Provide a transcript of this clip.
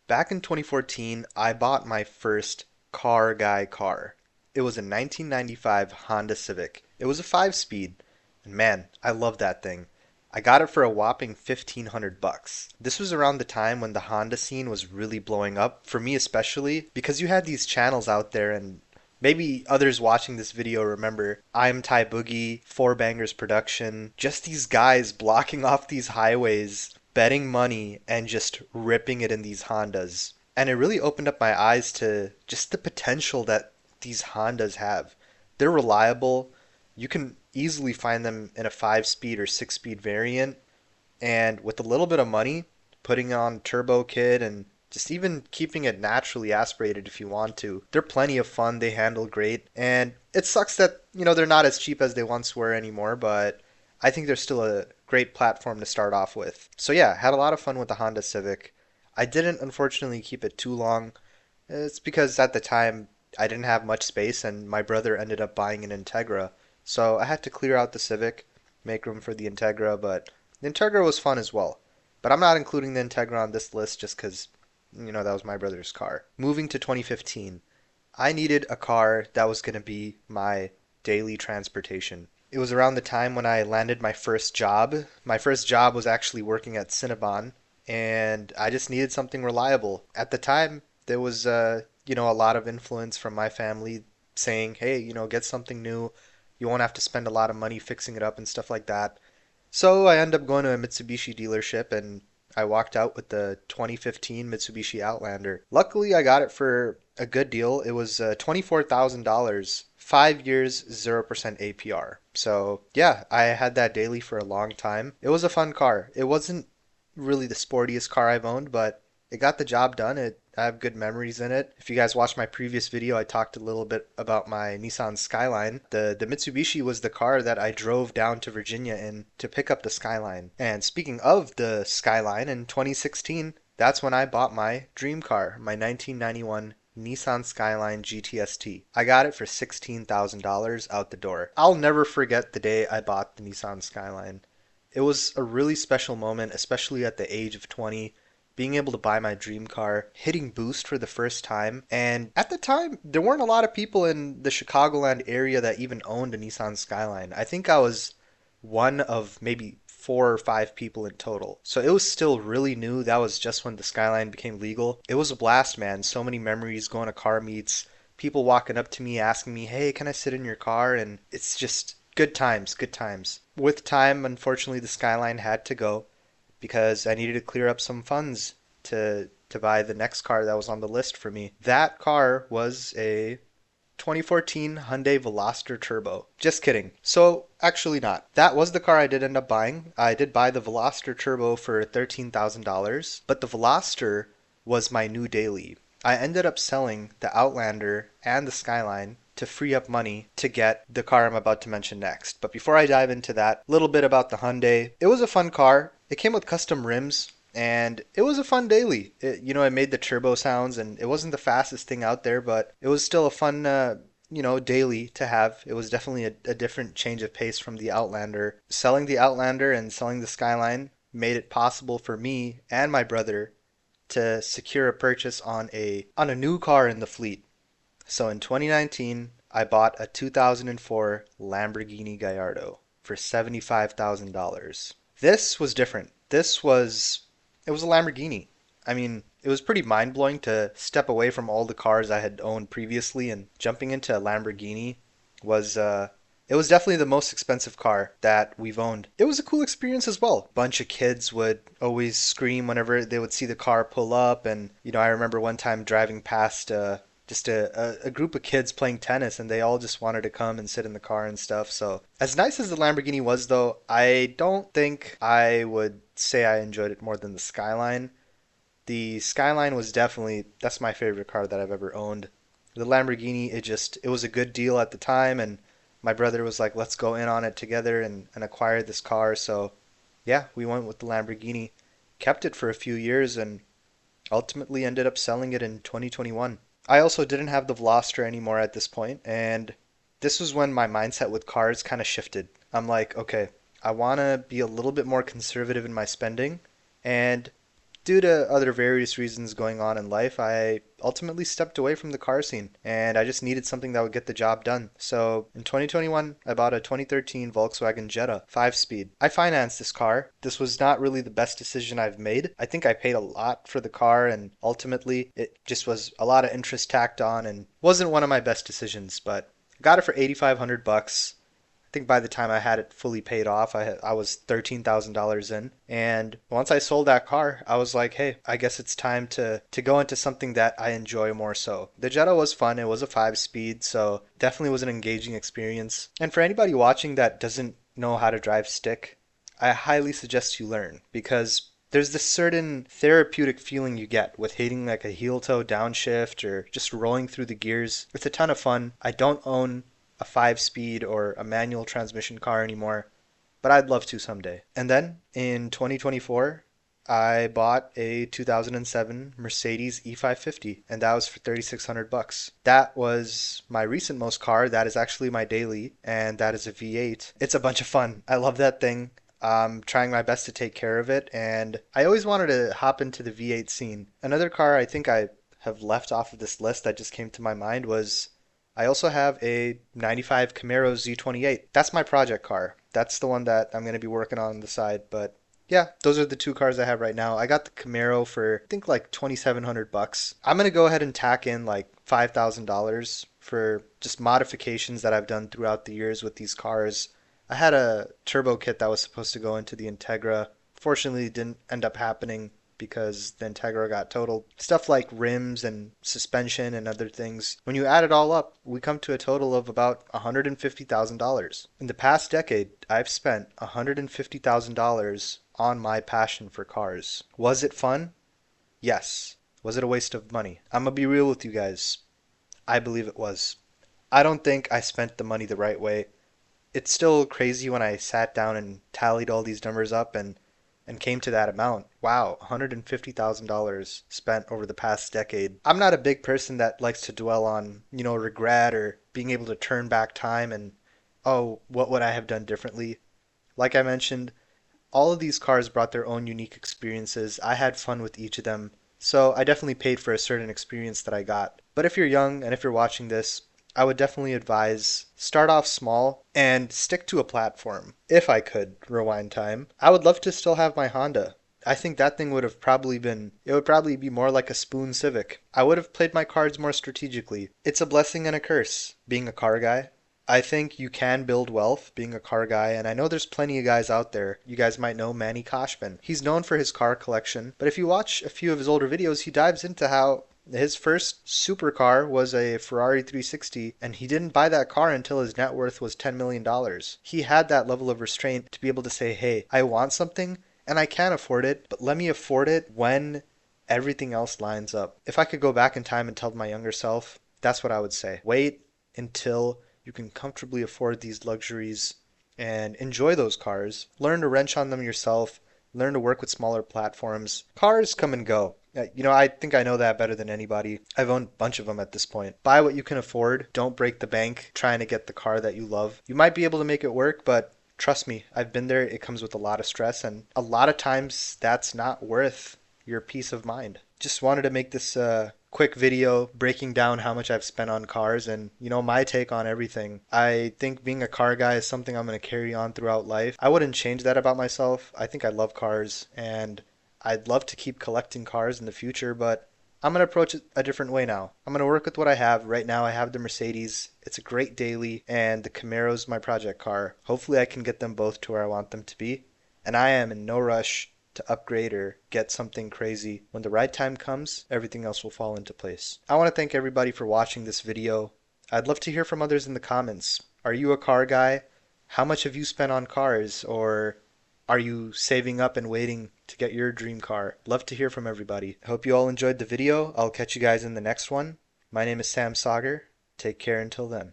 Back in 2014, I bought my first car guy car. It was a 1995 Honda Civic. It was a 5-speed, and man, I love that thing. I got it for a whopping 1500 bucks. This was around the time when the Honda scene was really blowing up, for me especially, because you had these channels out there and maybe others watching this video remember I'm Thai Boogie, Four Bangers Production, just these guys blocking off these highways, betting money and just ripping it in these Hondas. And it really opened up my eyes to just the potential that these Hondas have. They're reliable. You can easily find them in a 5-speed or 6-speed variant. And with a little bit of money, putting on turbo kit and just even keeping it naturally aspirated if you want to, they're plenty of fun. They handle great. And it sucks that, they're not as cheap as they once were anymore, but I think they're still a great platform to start off with. So yeah, had a lot of fun with the Honda Civic. I didn't unfortunately keep it too long. It's because at the time I didn't have much space and my brother ended up buying an Integra. So I had to clear out the Civic, make room for the Integra, but the Integra was fun as well. But I'm not including the Integra on this list just because, that was my brother's car. Moving to 2015, I needed a car that was going to be my daily transportation. It was around the time when I landed my first job. My first job was actually working at Cinnabon, and I just needed something reliable. At the time, there was, a lot of influence from my family saying, hey, get something new. You won't have to spend a lot of money fixing it up and stuff like that. So I ended up going to a Mitsubishi dealership and I walked out with the 2015 Mitsubishi Outlander. Luckily, I got it for a good deal. It was $24,000, 5 years, 0% APR. So yeah, I had that daily for a long time. It was a fun car. It wasn't really the sportiest car I've owned, but it got the job done. I have good memories in it. If you guys watched my previous video, I talked a little bit about my Nissan Skyline. The Mitsubishi was the car that I drove down to Virginia in to pick up the Skyline. And speaking of the Skyline, in 2016, that's when I bought my dream car, my 1991 Nissan Skyline GTST. I got it for $16,000 out the door. I'll never forget the day I bought the Nissan Skyline. It was a really special moment, especially at the age of 20, being able to buy my dream car, hitting boost for the first time. And at the time, there weren't a lot of people in the Chicagoland area that even owned a Nissan Skyline. I think I was one of maybe 4 or 5 people in total. So it was still really new. That was just when the Skyline became legal. It was a blast, man. So many memories going to car meets, people walking up to me asking me, hey, can I sit in your car? And it's just good times, good times. With time, unfortunately, the Skyline had to go because I needed to clear up some funds to buy the next car that was on the list for me. That car was a 2014 Hyundai Veloster Turbo. Just kidding. So, actually not. That was the car I did end up buying. I did buy the Veloster Turbo for $13,000, but the Veloster was my new daily. I ended up selling the Outlander and the Skyline to free up money to get the car I'm about to mention next. But before I dive into that, a little bit about the Hyundai. It was a fun car. It came with custom rims and it was a fun daily. It made the turbo sounds and it wasn't the fastest thing out there, but it was still a fun, daily to have. It was definitely a different change of pace from the Outlander. Selling the Outlander and selling the Skyline made it possible for me and my brother to secure a purchase on a new car in the fleet. So in 2019, I bought a 2004 Lamborghini Gallardo for $75,000. This was different. It was a Lamborghini. I mean, it was pretty mind-blowing to step away from all the cars I had owned previously and jumping into a Lamborghini was it was definitely the most expensive car that we've owned. It was a cool experience as well. A bunch of kids would always scream whenever they would see the car pull up. And, I remember one time driving past just a group of kids playing tennis and they all just wanted to come and sit in the car and stuff. So, as nice as the Lamborghini was, though, I don't think I would say I enjoyed it more than the Skyline. The Skyline was definitely, that's my favorite car that I've ever owned. The Lamborghini, it was a good deal at the time and my brother was like, let's go in on it together and acquire this car. So, yeah, we went with the Lamborghini, kept it for a few years, and ultimately ended up selling it in 2021. I also didn't have the Veloster anymore at this point, and this was when my mindset with cars kind of shifted. I'm like, okay, I want to be a little bit more conservative in my spending, and due to other various reasons going on in life, I ultimately stepped away from the car scene and I just needed something that would get the job done. So in 2021, I bought a 2013 Volkswagen Jetta 5-speed. I financed this car. This was not really the best decision I've made. I think I paid a lot for the car and ultimately it just was a lot of interest tacked on and wasn't one of my best decisions, but I got it for 8,500 bucks. I think by the time I had it fully paid off, I was $13,000 in. And once I sold that car, I was like, hey, I guess it's time to go into something that I enjoy more so. The Jetta was fun. It was a 5-speed, so definitely was an engaging experience. And for anybody watching that doesn't know how to drive stick, I highly suggest you learn because there's this certain therapeutic feeling you get with hitting like a heel toe downshift or just rolling through the gears. It's a ton of fun. I don't own a 5-speed or a manual transmission car anymore, but I'd love to someday. And then in 2024, I bought a 2007 Mercedes E550, and that was for 3,600 bucks. That was my recent most car. That is actually my daily, and that is a V8. It's a bunch of fun. I love that thing. I'm trying my best to take care of it, and I always wanted to hop into the V8 scene. Another car I think I have left off of this list that just came to my mind was I also have a 95 Camaro Z28. That's my project car. That's the one that I'm going to be working on the side. But yeah, those are the two cars I have right now. I got the Camaro for I think like 2,700 bucks. I'm going to go ahead and tack in like $5,000 for just modifications that I've done throughout the years with these cars. I had a turbo kit that was supposed to go into the Integra. Fortunately, it didn't end up happening because the Integra got totaled. Stuff like rims and suspension and other things. When you add it all up, we come to a total of about $150,000. In the past decade, I've spent $150,000 on my passion for cars. Was it fun? Yes. Was it a waste of money? I'm gonna be real with you guys. I believe it was. I don't think I spent the money the right way. It's still crazy when I sat down and tallied all these numbers up and came to that amount. Wow, $150,000 spent over the past decade. I'm not a big person that likes to dwell on, regret or being able to turn back time and, oh, what would I have done differently? Like I mentioned, all of these cars brought their own unique experiences. I had fun with each of them. So I definitely paid for a certain experience that I got. But if you're young and if you're watching this, I would definitely advise start off small and stick to a platform. If I could rewind time, I would love to still have my Honda. I think that thing it would probably be more like a spoon Civic. I would have played my cards more strategically. It's a blessing and a curse being a car guy. I think you can build wealth being a car guy, and I know there's plenty of guys out there. You guys might know Manny Koshman. He's known for his car collection, but if you watch a few of his older videos, he dives into how his first supercar was a Ferrari 360, and he didn't buy that car until his net worth was $10 million. He had that level of restraint to be able to say, hey, I want something, and I can afford it, but let me afford it when everything else lines up. If I could go back in time and tell my younger self, that's what I would say. Wait until you can comfortably afford these luxuries and enjoy those cars. Learn to wrench on them yourself. Learn to work with smaller platforms. Cars come and go. I think I know that better than anybody. I've owned a bunch of them at this point. Buy what you can afford. Don't break the bank trying to get the car that you love. You might be able to make it work, but trust me, I've been there. It comes with a lot of stress, and a lot of times that's not worth your peace of mind. Just wanted to make this quick video breaking down how much I've spent on cars and, my take on everything. I think being a car guy is something I'm going to carry on throughout life. I wouldn't change that about myself. I think I love cars and I'd love to keep collecting cars in the future, but I'm going to approach it a different way now. I'm going to work with what I have. Right now I have the Mercedes. It's a great daily, and the Camaro's my project car. Hopefully I can get them both to where I want them to be, and I am in no rush to upgrade or get something crazy. When the right time comes, everything else will fall into place. I want to thank everybody for watching this video. I'd love to hear from others in the comments. Are you a car guy? How much have you spent on cars? Or are you saving up and waiting to get your dream car? Love to hear from everybody. I hope you all enjoyed the video. I'll catch you guys in the next one. My name is Sam Sager. Take care until then.